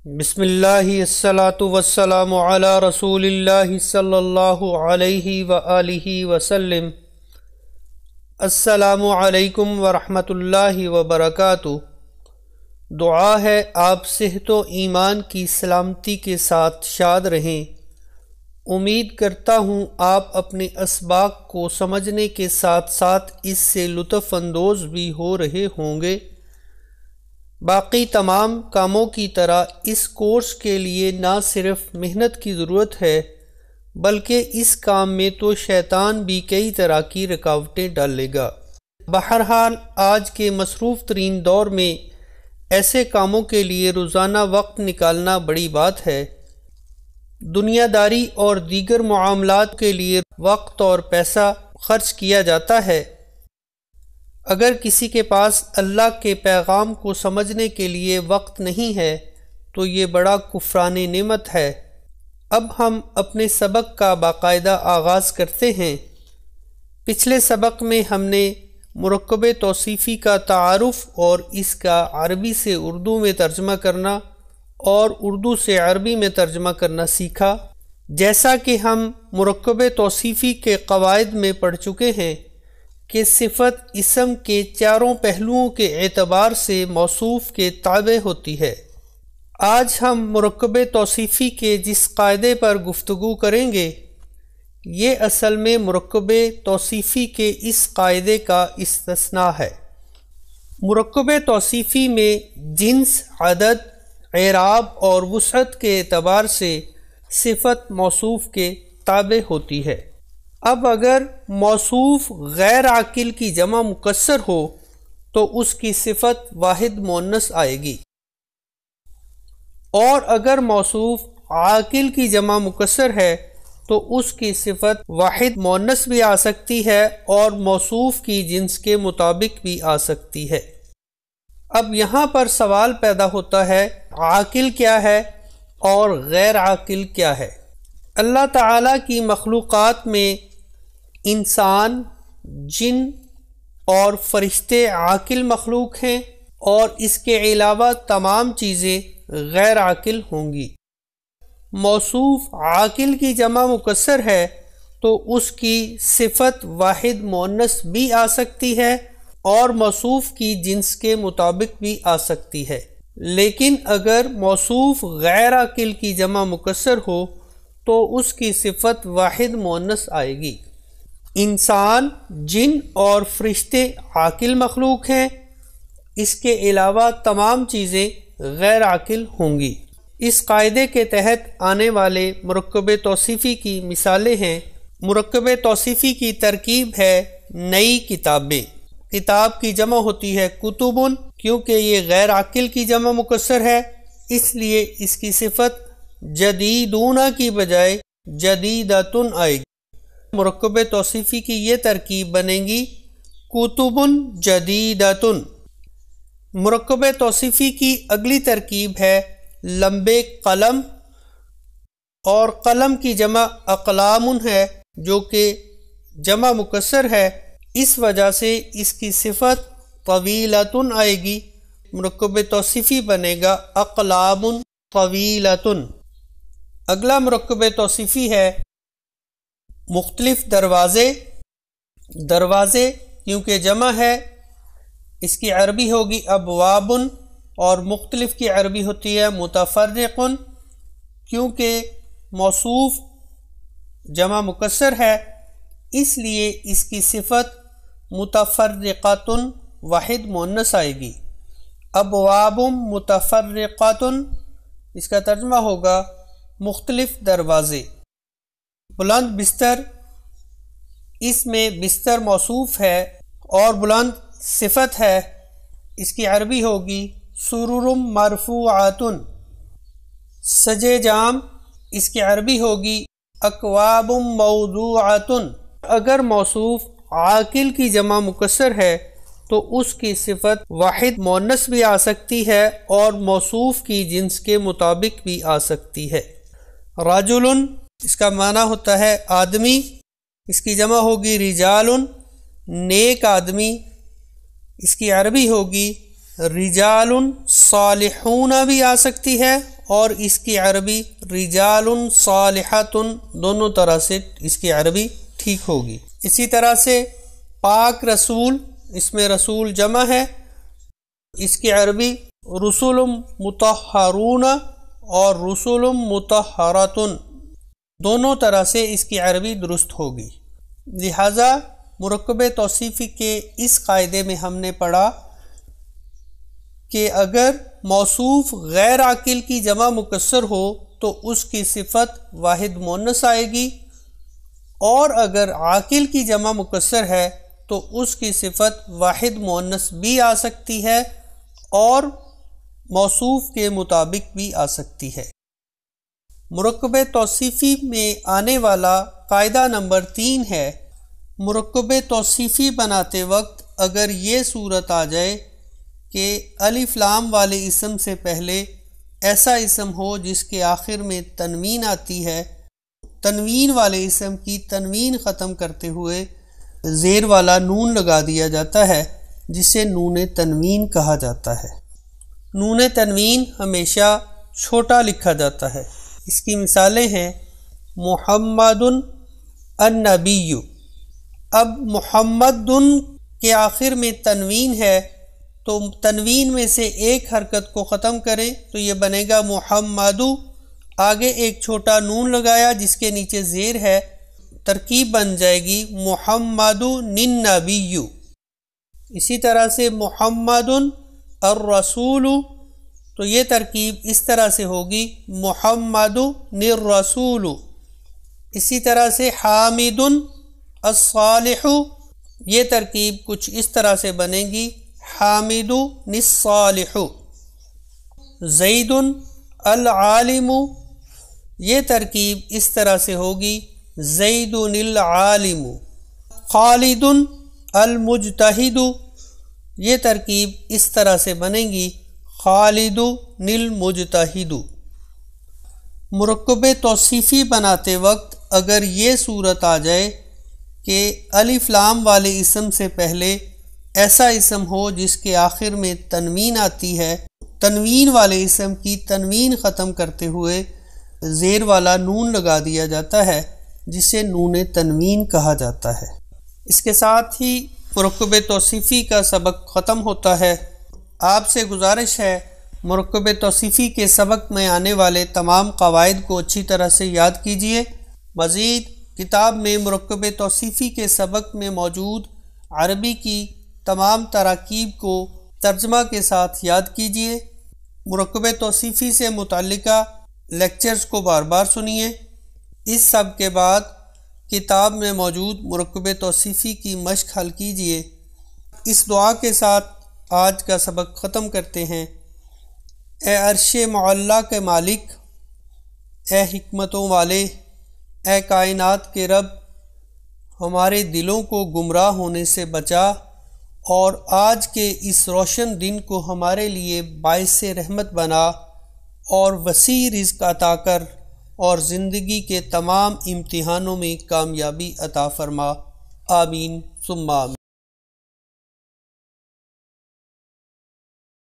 بسم اللہ الصلاۃ والسلام علی رسول اللہ صلی اللہ علیہ وآلہ وسلم۔ السلام علیکم ورحمۃ اللہ وبرکاتہ۔ دعا ہے آپ صحت و ایمان کی سلامتی کے ساتھ شاد رہیں۔ امید کرتا ہوں آپ اپنے اسباق کو سمجھنے کے ساتھ ساتھ اس سے لطف اندوز بھی ہو رہے ہوں گے۔ باقی تمام کاموں کی طرح اس کورس کے لیے نہ صرف محنت کی ضرورت ہے بلکہ اس کام میں تو شیطان بھی کئی طرح کی رکاوٹیں ڈالے گا۔ بہرحال آج کے مصروف ترین دور میں ایسے کاموں کے لیے روزانہ وقت نکالنا بڑی بات ہے۔ دنیا داری اور دیگر معاملات کے لیے وقت اور پیسہ خرچ کیا جاتا ہے۔ اگر کسی کے پاس اللہ کے پیغام کو سمجھنے کے لیے وقت نہیں ہے تو یہ بڑا کفران نعمت ہے۔ اب ہم اپنے سبق کا باقاعدہ آغاز کرتے ہیں۔ پچھلے سبق میں ہم نے مرکب توصیفی کا تعارف اور اس کا عربی سے اردو میں ترجمہ کرنا اور اردو سے عربی میں ترجمہ کرنا سیکھا۔ جیسا کہ ہم مرکب توصیفی کے قواعد میں پڑھ چکے ہیں کہ صفت اسم کے چاروں پہلوؤں کے اعتبار سے موصوف کے تابع ہوتی ہے۔ آج ہم مرکب توصیفی کے جس قاعدے پر گفتگو کریں گے یہ اصل میں مرکب توصیفی کے اس قاعدے کا استثناء ہے۔ مرکب توصیفی میں جنس، عدد، اعراب اور وسعت کے اعتبار سے صفت موصوف کے تابع ہوتی ہے۔ اب اگر موصوف غیر عاقل کی جمع مکسر ہو تو اس کی صفت واحد مؤنث آئے گی، اور اگر موصوف عاقل کی جمع مکسر ہے تو اس کی صفت واحد مؤنث بھی آ سکتی ہے اور موصوف کی جنس کے مطابق بھی آ سکتی ہے۔ اب یہاں پر سوال پیدا ہوتا ہے عاقل کیا ہے اور غیر عاقل کیا ہے؟ اللہ تعالیٰ کی مخلوقات میں انسان، جن اور فرشتے عاقل مخلوق ہیں اور اس کے علاوہ تمام چیزیں غیر عاقل ہوں گی۔ موصوف عاقل کی جمع مکسر ہے تو اس کی صفت واحد مؤنث بھی آ سکتی ہے اور موصوف کی جنس کے مطابق بھی آ سکتی ہے، لیکن اگر موصوف غیر عاقل کی جمع مکسر ہو تو اس کی صفت واحد مؤنث آئے گی۔ انسان، جن اور فرشتے عاقل مخلوق ہیں، اس کے علاوہ تمام چیزیں غیر عاقل ہوں گی۔ اس قاعدے کے تحت آنے والے مرکب توصیفی کی مثالیں ہیں۔ مرکب توصیفی کی ترکیب ہے نئی کتابیں۔ کتاب کی جمع ہوتی ہے کتبن، کیونکہ یہ غیر عاقل کی جمع مکسر ہے اس لیے اس کی صفت جدیدون کی بجائے جدیدتن آئے گی۔ مرکب توصیفی کی یہ ترکیب بنے گی کتبن جدیدتن۔ مرکب توصیفی کی اگلی ترکیب ہے لمبے قلم، اور قلم کی جمع اقلام ہے جو کہ جمع مکسر ہے، اس وجہ سے اس کی صفت طویلتن آئے گی۔ مرکب توصیفی بنے گا اقلام طویلتن۔ اگلا مرکب توصیفی ہے مختلف دروازے۔ دروازے کیونکہ جمع ہے اس کی عربی ہوگی ابواب، اور مختلف کی عربی ہوتی ہے متفرق، کیونکہ موصوف جمع مکسر ہے اس لیے اس کی صفت متفرقۃ واحد مؤنث آئے گی۔ ابواب متفرقۃ، اس کا ترجمہ ہوگا مختلف دروازے۔ بلند بستر، اس میں بستر موصوف ہے اور بلند صفت ہے، اس کی عربی ہوگی سرر مرفوعۃ۔ سجے جام، اس کی عربی ہوگی اکواب موضوعۃ۔ اگر موصوف عاقل کی جمع مکسر ہے تو اس کی صفت واحد مؤنث بھی آ سکتی ہے اور موصوف کی جنس کے مطابق بھی آ سکتی ہے۔ رجل، اس کا معنی ہوتا ہے آدمی، اس کی جمع ہوگی رجال، نیک آدمی، اس کی عربی ہوگی رجال صالحون بھی آ سکتی ہے اور اس کی عربی رجال صالحات، دونوں طرح سے اس کی عربی ٹھیک ہوگی۔ اسی طرح سے پاک رسول، اس میں رسول جمع ہے، اس کی عربی رسول مطہرون اور رسول مطہرات، دونوں طرح سے اس کی عربی درست ہوگی۔ لہٰذا مرکب توصیفی کے اس قاعدے میں ہم نے پڑھا کہ اگر موصوف غیر عاقل کی جمع مکسر ہو تو اس کی صفت واحد مؤنث آئے گی، اور اگر عاقل کی جمع مکسر ہے تو اس کی صفت واحد مؤنث بھی آ سکتی ہے اور موصوف کے مطابق بھی آ سکتی ہے۔ مرکب توصیفی میں آنے والا قاعدہ نمبر 3 ہے، مرکب توصیفی بناتے وقت اگر یہ صورت آ جائے کہ الف لام والے اسم سے پہلے ایسا اسم ہو جس کے آخر میں تنوین آتی ہے، تنوین والے اسم کی تنوین ختم کرتے ہوئے زیر والا نون لگا دیا جاتا ہے جسے نون تنوین کہا جاتا ہے۔ نون تنوین ہمیشہ چھوٹا لکھا جاتا ہے۔ اس کی مثالیں ہیں محمد النبی۔ اب محمد کے آخر میں تنوین ہے تو تنوین میں سے ایک حرکت کو ختم کریں تو یہ بنے گا محمدو، آگے ایک چھوٹا نون لگایا جس کے نیچے زیر ہے، ترکیب بن جائے گی محمد النبی۔ اسی طرح سے محمد الرسول، تو یہ ترکیب اس طرح سے ہوگی محمد الرسول۔ اسی طرح سے حامد الصالح، یہ ترکیب کچھ اس طرح سے بنے گی حامد الصالح۔ زید العالم، یہ ترکیب اس طرح سے ہوگی زید العالم۔ خالد المجتہد، یہ ترکیب اس طرح سے بنے گی خالد المجتہد۔ مرکب توصیفی بناتے وقت اگر یہ صورت آ جائے کہ الف لام والے اسم سے پہلے ایسا اسم ہو جس کے آخر میں تنوین آتی ہے، تنوین والے اسم کی تنوین ختم کرتے ہوئے زیر والا نون لگا دیا جاتا ہے جسے نون تنوین کہا جاتا ہے۔ اس کے ساتھ ہی مرکب توصیفی کا سبق ختم ہوتا ہے۔ آپ سے گزارش ہے مرکب توصیفی کے سبق میں آنے والے تمام قواعد کو اچھی طرح سے یاد کیجیے۔ مزید کتاب میں مرکب توصیفی کے سبق میں موجود عربی کی تمام تراکیب کو ترجمہ کے ساتھ یاد کیجیے۔ مرکب توصیفی سے متعلقہ لیکچرز کو بار بار سنیے۔ اس سب کے بعد کتاب میں موجود مرکب توصیفی کی مشق حل کیجیے۔ اس دعا کے ساتھ آج کا سبق ختم کرتے ہیں۔ اے عرش معلیٰ کے مالک، اے حکمتوں والے، اے کائنات کے رب، ہمارے دلوں کو گمراہ ہونے سے بچا اور آج کے اس روشن دن کو ہمارے لیے باعث رحمت بنا اور وسیع رزق عطا کر اور زندگی کے تمام امتحانوں میں کامیابی عطا فرما۔ آمین ثم آمین۔